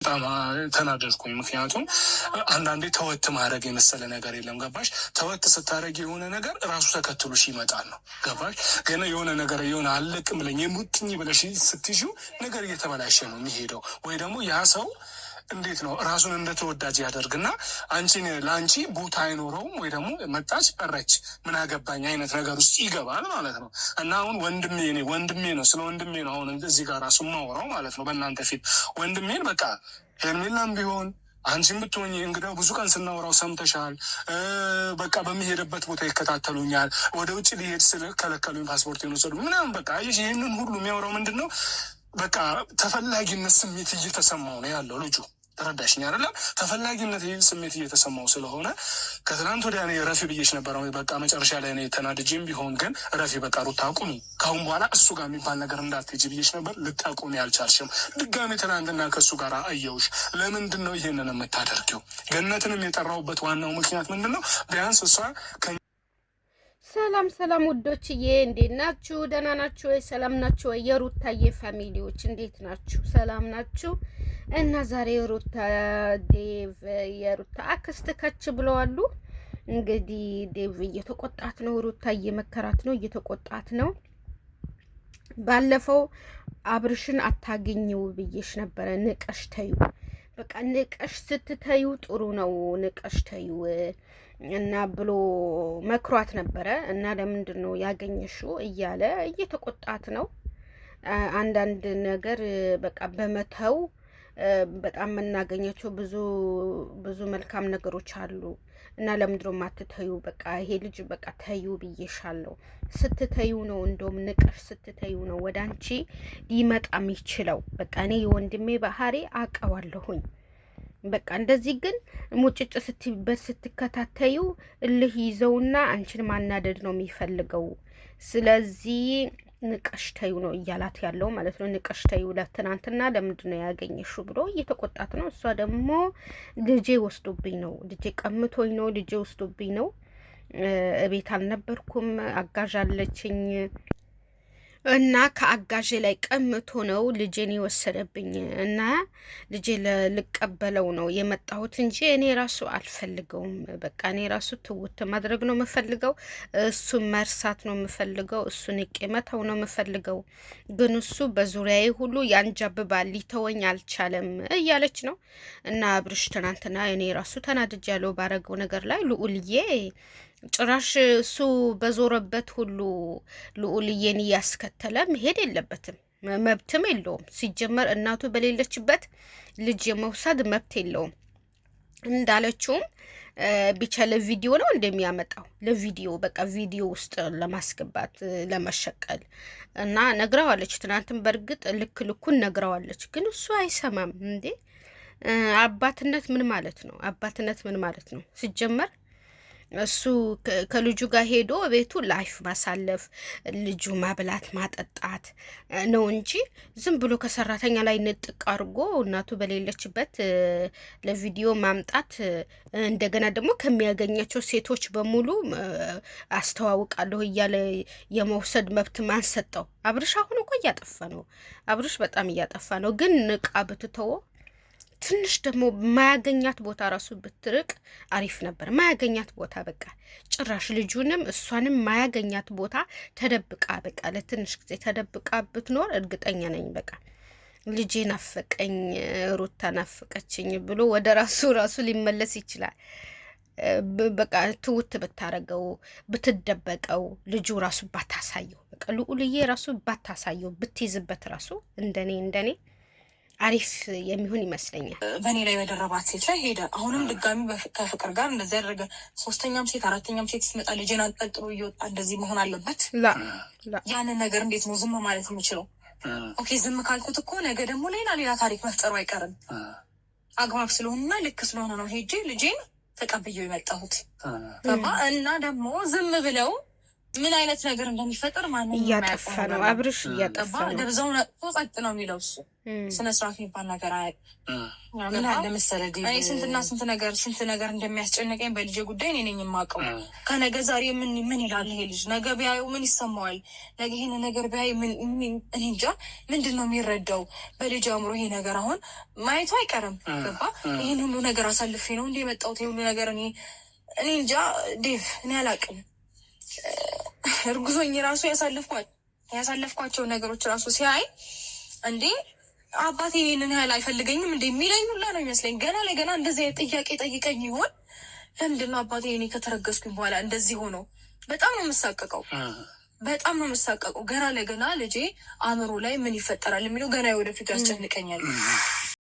በጣም ተናደድኩኝ። ምክንያቱም አንዳንዴ ተወት ማድረግ የመሰለ ነገር የለም። ገባሽ? ተወት ስታደረግ የሆነ ነገር ራሱ ተከትሎሽ ይመጣል ነው። ገባሽ? ግን የሆነ ነገር የሆነ አለቅም ብለኝ የሙጥኝ ብለሽ ስትይዥው ነገር እየተበላሸ ነው የሚሄደው። ወይ ደግሞ ያ ሰው እንዴት ነው ራሱን እንደ ተወዳጅ ያደርግና አንቺን ለአንቺ ቦታ አይኖረውም። ወይ ደግሞ መጣች ቀረች ምን አገባኝ አይነት ነገር ውስጥ ይገባል ማለት ነው። እና አሁን ወንድሜ ነው ስለ ወንድሜ ነው አሁን እዚህ ጋር ራሱ ማወራው ማለት ነው በእናንተ ፊት ወንድሜን በቃ ሄርሜላም ቢሆን አንቺም ብትሆኝ እንግዲህ ብዙ ቀን ስናወራው ሰምተሻል። በቃ በሚሄድበት ቦታ ይከታተሉኛል። ወደ ውጭ ሊሄድ ስል ከለከሉኝ፣ ፓስፖርት የወሰዱ ምናምን በቃ ይህንን ሁሉ የሚያወራው ምንድን ነው? በቃ ተፈላጊነት ስሜት እየተሰማው ነው ያለው ልጁ። ተረዳሽኝ አይደለም? ተፈላጊነት ስሜት እየተሰማው ስለሆነ ከትናንት ወዲያ እኔ ረፊ ብዬሽ ነበረ። በቃ መጨረሻ ላይ እኔ ተናድጄም ቢሆን ግን ረፊ በቃ ሩታ አቁሚ፣ ከአሁን በኋላ እሱ ጋር የሚባል ነገር እንዳትሄጂ ብዬሽ ነበር። ልታቁሚ አልቻልሽም። ድጋሚ ትናንትና ከእሱ ጋር አየውሽ። ለምንድን ነው ይሄንን የምታደርጊው? ገነትንም የጠራሁበት ዋናው ምክንያት ምንድን ነው? ቢያንስ እሷ ሰላም ሰላም ውዶችዬ፣ እንዴት ናችሁ? ደህና ናችሁ ወይ? ሰላም ናችሁ ወይ? የሩታዬ ፋሚሊዎች እንዴት ናችሁ? ሰላም ናችሁ? እና ዛሬ ሩታ ዴቭ የሩታ አክስት ከች ብለዋሉ። እንግዲህ ዴቭ እየተቆጣት ነው፣ ሩታ እየመከራት ነው፣ እየተቆጣት ነው። ባለፈው አብርሽን አታገኘው ብዬሽ ነበረ፣ ንቀሽ ተዩ። በቃ ንቀሽ ስትተዩ ጥሩ ነው፣ ንቀሽ ተዩ እና ብሎ መክሯት ነበረ። እና ለምንድን ነው ያገኘሽው እያለ እየተቆጣት ነው። አንዳንድ ነገር በቃ በመተው በጣም የምናገኛቸው ብዙ መልካም ነገሮች አሉ። እና ለምንድን ነው ማትተዩ? በቃ ይሄ ልጅ በቃ ተዩ ብዬሻለሁ። ስትተዩ ነው እንደውም ንቀሽ ስትተዩ ነው ወደ አንቺ ሊመጣ የሚችለው። በቃ እኔ የወንድሜ ባህሪ አውቀዋለሁኝ። በቃ እንደዚህ ግን ሙጭጭ ስትይበት ስትከታተዩ እልህ ይዘውና አንቺን ማናደድ ነው የሚፈልገው። ስለዚህ ንቀሽ ተዩ ነው እያላት ያለው ማለት ነው። ንቀሽ ተዩ ለትናንትና ለምንድን ነው ያገኘሽው ብሎ እየተቆጣት ነው። እሷ ደግሞ ልጄ ወስዶብኝ ነው፣ ልጄ ቀምቶኝ ነው፣ ልጄ ወስዶብኝ ነው፣ እቤት አልነበርኩም፣ አጋዥ አለችኝ እና ከአጋዤ ላይ ቀምቶ ነው ልጄን የወሰደብኝ እና ልጄ ልቀበለው ነው የመጣሁት እንጂ እኔ ራሱ አልፈልገውም። በቃ እኔ ራሱ ትውት ማድረግ ነው የምፈልገው፣ እሱን መርሳት ነው የምፈልገው፣ እሱን መተው ነው የምፈልገው። ግን እሱ በዙሪያዬ ሁሉ ያንጃብባል፣ ሊተወኝ አልቻለም እያለች ነው። እና አብርሽ ትናንትና እኔ ራሱ ተናድጃለሁ ባረገው ነገር ላይ። ልዑልዬ ጭራሽ እሱ በዞረበት ሁሉ ልዑልዬን እያስከተለ መሄድ የለበትም፣ መብትም የለውም። ሲጀመር እናቱ በሌለችበት ልጅ የመውሰድ መብት የለውም። እንዳለችውም ብቻ ለቪዲዮ ነው እንደሚያመጣው፣ ለቪዲዮ በቃ ቪዲዮ ውስጥ ለማስገባት ለመሸቀል እና ነግረዋለች። ትናንትም በእርግጥ ልኩን ነግረዋለች፣ ግን እሱ አይሰማም። እንዴ አባትነት ምን ማለት ነው? አባትነት ምን ማለት ነው? ሲጀመር እሱ ከልጁ ጋር ሄዶ ቤቱ ላይፍ ማሳለፍ፣ ልጁ ማብላት ማጠጣት ነው እንጂ ዝም ብሎ ከሰራተኛ ላይ ንጥቅ አድርጎ እናቱ በሌለችበት ለቪዲዮ ማምጣት፣ እንደገና ደግሞ ከሚያገኛቸው ሴቶች በሙሉ አስተዋውቃለሁ እያለ የመውሰድ መብት ማን ሰጠው? አብርሽ አሁን እኮ እያጠፋ ነው። አብርሽ በጣም እያጠፋ ነው። ግን ንቃ ብትተወ ትንሽ ደግሞ ማያገኛት ቦታ ራሱ ብትርቅ አሪፍ ነበር። ማያገኛት ቦታ በቃ ጭራሽ ልጁንም እሷንም ማያገኛት ቦታ ተደብቃ በቃ ለትንሽ ጊዜ ተደብቃ ብትኖር እርግጠኛ ነኝ በቃ ልጄ ናፈቀኝ፣ ሩታ ናፈቀችኝ ብሎ ወደ ራሱ ሊመለስ ይችላል። በቃ ትውት ብታረገው ብትደበቀው ልጁ ራሱ ባታሳየው፣ በቃ ልዑልዬ ራሱ ባታሳየው ብትይዝበት ራሱ እንደኔ አሪፍ የሚሆን ይመስለኛል። በእኔ ላይ በደረባት ሴት ላይ ሄደ። አሁንም ድጋሚ ከፍቅር ጋር እንደዚህ ያደረገ ሶስተኛም ሴት አራተኛም ሴት ስትመጣ ልጄን አንጠልጥሎ እየወጣ እንደዚህ መሆን አለበት? ያንን ነገር እንዴት ነው ዝም ማለት የምችለው? ኦኬ ዝም ካልኩት እኮ ነገ ደግሞ ሌላ ታሪክ መፍጠሩ አይቀርም። አግባብ ስለሆነና ልክ ስለሆነ ነው ሄጄ ልጄን ተቀብዬው የመጣሁት እና ደግሞ ዝም ብለው ምን አይነት ነገር እንደሚፈጠር ማንም እያጠፋ ነው። አብርሽ እያጠፋ ነው። ደብዛውን አጥፎ ጸጥ ነው የሚለው እሱ። ስነ ስርዓት የሚባል ነገር ምን አለ መሰለህ፣ እኔ ስንት ነገር እንደሚያስጨንቀኝ በልጄ ጉዳይ እኔ ነኝ የማውቀው። ከነገ ዛሬ ምን ይላል ይሄ ልጅ? ነገ ቢያዩ ምን ይሰማዋል? ነገ ይሄን ነገር ቢያዩ እኔ እንጃ ምንድን ነው የሚረዳው በልጅ አእምሮ? ይሄ ነገር አሁን ማየቱ አይቀርም። ገባ? ይሄን ሁሉ ነገር አሳልፌ ነው እንደ የመጣሁት። ይሄ ሁሉ ነገር እኔ እንጃ ዴቭ፣ እኔ አላውቅም። እርጉዞኝ ራሱ ያሳለፍኳቸው ነገሮች ራሱ ሲያይ እንዴ አባቴ ይህንን ያህል አይፈልገኝም እንደ የሚለኝ ሁላ ነው ይመስለኝ። ገና ለገና እንደዚህ ጥያቄ ጠይቀኝ ይሆን? ለምንድን ነው አባቴ እኔ ከተረገዝኩኝ በኋላ እንደዚህ ሆኖ? በጣም ነው የምሳቀቀው። ገና ለገና ልጄ አእምሮ ላይ ምን ይፈጠራል የሚለው ገና ወደፊቱ ያስጨንቀኛል።